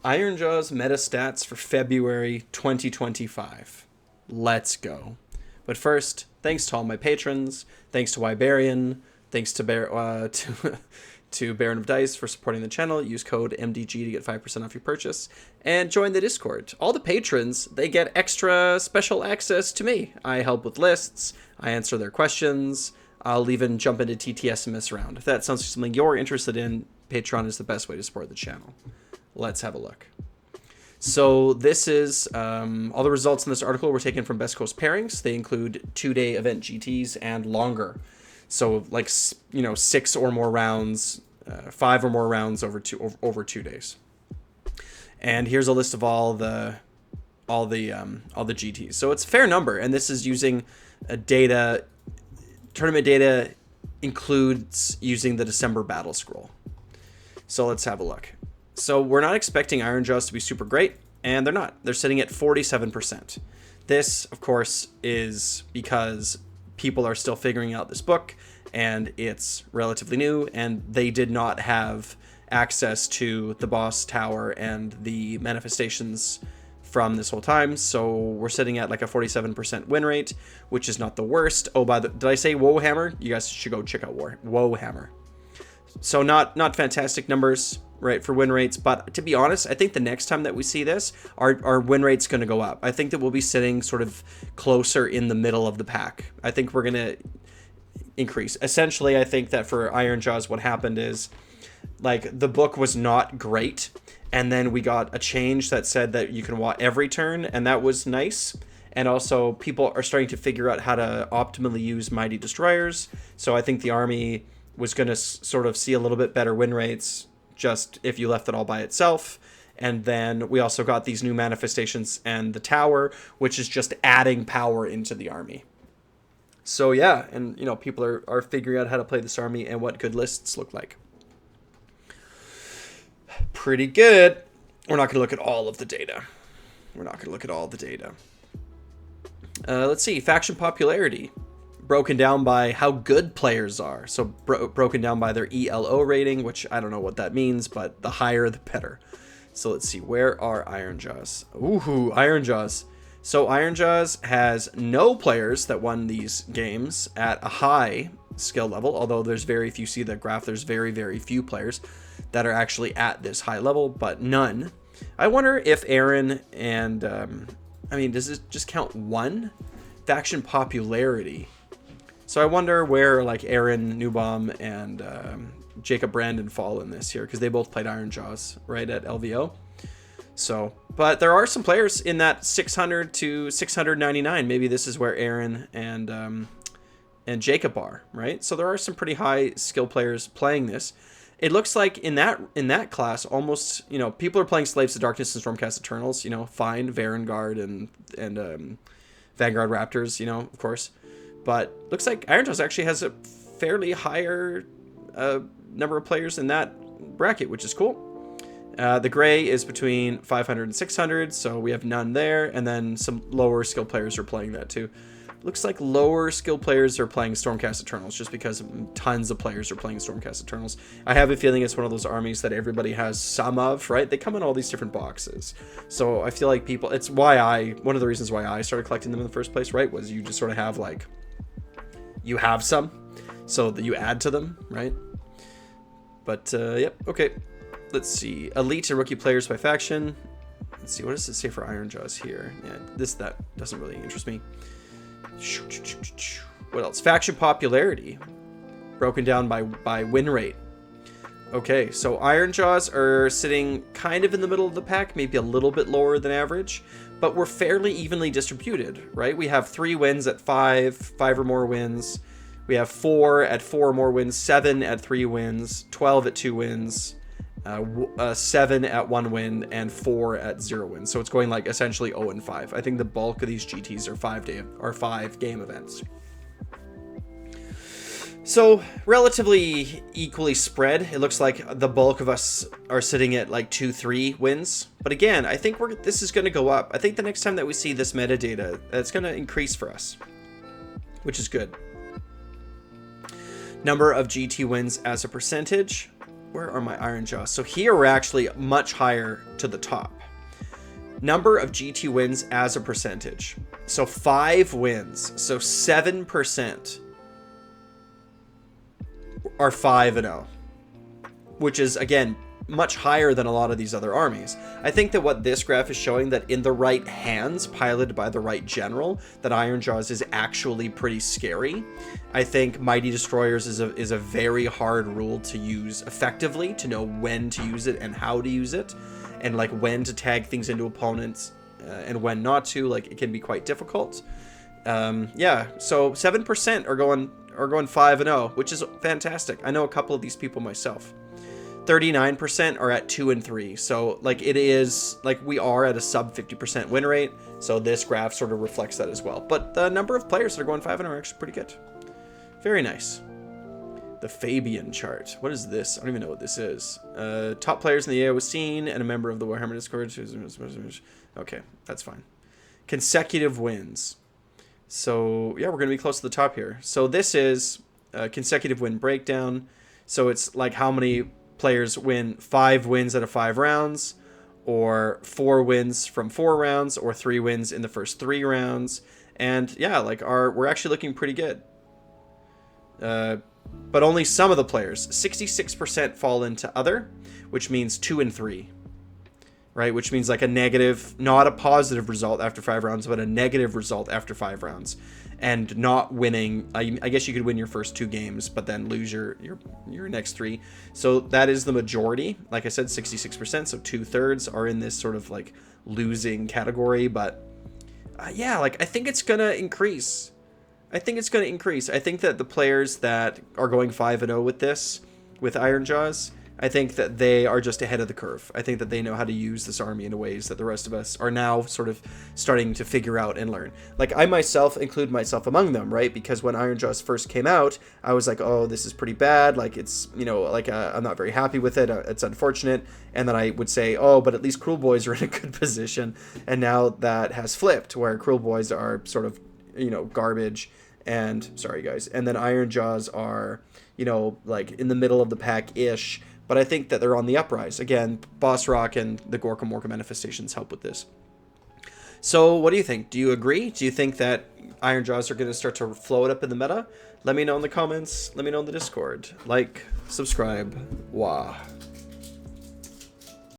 Ironjawz meta stats for February 2025. Let's go. But first, thanks to all my patrons. Thanks to Wiberian. Thanks to to Baron of Dice for supporting the channel. Use code MDG to get 5% off your purchase. And join the Discord. All the patrons, they get extra special access to me. I help with lists. I answer their questions. I'll even jump into TTS and mess around. If that sounds like something you're interested in, Patreon is the best way to support the channel. Let's have a look. So this is all the results in this article were taken from Best Coast pairings. They include 2-day event GTs and longer. So like, you know, 6 or more rounds, 5 or more rounds over 2 days. And here's a list of all the GTs. So it's a fair number, and this is using data. Tournament data includes using the December battle scroll. So let's have a look. So we're not expecting Ironjawz to be super great, and they're not. They're sitting at 47%. This, of course, is because people are still figuring out this book, and it's relatively new, and they did not have access to the boss tower and the manifestations from this whole time. So we're sitting at like a 47% win rate, which is not the worst. Oh, did I say Woehammer? You guys should go check out Woehammer. So not fantastic numbers, right, for win rates, but to be honest, I think the next time that we see this, our win rate's going to go up. I think that we'll be sitting sort of closer in the middle of the pack. I think we're going to increase. Essentially, I think that for Ironjawz, what happened is, like, the book was not great, and then we got a change that said that you can watch every turn, and that was nice. And also, people are starting to figure out how to optimally use Mighty Destroyers, so I think the army was going to sort of see a little bit better win rates just if you left it all by itself. And then we also got these new manifestations and the tower, which is just adding power into the army. So yeah, and you know, people are figuring out how to play this army and what good lists look like. Pretty good. We're not going to look at all of the data. Let's see, faction popularity. Broken down by how good players are. So broken down by their ELO rating, which I don't know what that means, but the higher the better. So let's see, where are Ironjawz? Ooh, Ironjawz. So Ironjawz has no players that won these games at a high skill level, although there's very few, see the graph, there's very, very few players that are actually at this high level, but none. I wonder if Aaron and, I mean, does it just count one? Faction popularity. So I wonder where like Aaron Newbaum and Jacob Brandon fall in this here, because they both played Ironjawz, right, at LVO. So, but there are some players in that 600 to 699. Maybe this is where Aaron and Jacob are, right? So there are some pretty high skill players playing this. It looks like in that class, almost, you know, people are playing Slaves to Darkness and Stormcast Eternals, you know, fine, Varangard and Vanguard Raptors, you know, of course. But looks like Ironjawz actually has a fairly higher number of players in that bracket, which is cool. The gray is between 500 and 600, so we have none there. And then some lower skill players are playing that too. Looks like lower skill players are playing Stormcast Eternals just because tons of players are playing Stormcast Eternals. I have a feeling it's one of those armies that everybody has some of, right? They come in all these different boxes. So I feel like people, it's why one of the reasons why I started collecting them in the first place, right? Was you just sort of have like, you have some, so that you add to them, right? But, yep, okay. Let's see. Elite and rookie players by faction. Let's see, what does it say for Ironjawz here? Yeah, that doesn't really interest me. What else? Faction popularity. Broken down by win rate. Okay, so Ironjawz are sitting kind of in the middle of the pack, maybe a little bit lower than average, but we're fairly evenly distributed, right? We have 3 wins at 5 or more wins. We have 4 at 4 or more wins, 7 at 3 wins, 12 at 2 wins, 7 at 1 win, and 4 at 0 wins. So it's going like essentially 0 and 5. I think the bulk of these GTs are 5 game events. So relatively equally spread. It looks like the bulk of us are sitting at like 2-3 wins. But again, I think this is going to go up. I think the next time that we see this metadata, it's going to increase for us, which is good. Number of GT wins as a percentage. where are my Ironjawz? So here we're actually much higher to the top. Number of GT wins as a percentage. So 5 wins. So 7% are 5-0. Which is, again, much higher than a lot of these other armies. I think that what this graph is showing, that in the right hands, piloted by the right general, that Ironjawz is actually pretty scary. I think Mighty Destroyers is a very hard rule to use effectively, to know when to use it and how to use it, and like when to tag things into opponents and when not to. Like, it can be quite difficult. Yeah, so 7% are going 5-0, which is fantastic. I know a couple of these people myself. 39% are at 2 and 3. So like, it is like, we are at a sub 50% win rate. So this graph sort of reflects that as well. But the number of players that are going 5-0 are actually pretty good. Very nice. The Fabian chart. What is this? I don't even know what this is. Top players in the AO scene and a member of the Warhammer Discord. Okay, that's fine. Consecutive wins. So yeah, we're going to be close to the top here. So this is a consecutive win breakdown. So it's like how many players win 5 wins out of 5 rounds, or 4 wins from 4 rounds, or 3 wins in the first 3 rounds. And yeah, like we're actually looking pretty good. But only some of the players, 66% fall into other, which means 2 and 3. Right, which means like a negative, not a positive result after 5 rounds, but a negative result after 5 rounds, and not winning. I guess you could win your first 2 games, but then lose your next 3. So that is the majority. Like I said, 66%. So 2/3 are in this sort of like losing category. But yeah, like I think it's gonna increase. I think that the players that are going 5-0 with this, with Ironjawz, I think that they are just ahead of the curve. I think that they know how to use this army in ways that the rest of us are now sort of starting to figure out and learn. Like, I myself include myself among them, right? Because when Ironjawz first came out, I was like, oh, this is pretty bad. Like, it's, you know, like, I'm not very happy with it. It's unfortunate. And then I would say, oh, but at least Cruel Boys are in a good position. And now that has flipped, where Cruel Boys are sort of, you know, garbage. And, sorry guys, and then Ironjawz are, you know, like in the middle of the pack-ish. But I think that they're on the uprise. Again, Boss Rock and the Gorka Morka manifestations help with this. So what do you think? Do you agree? Do you think that Ironjawz are going to start to float up in the meta? Let me know in the comments. Let me know in the Discord. Like, subscribe. Wah.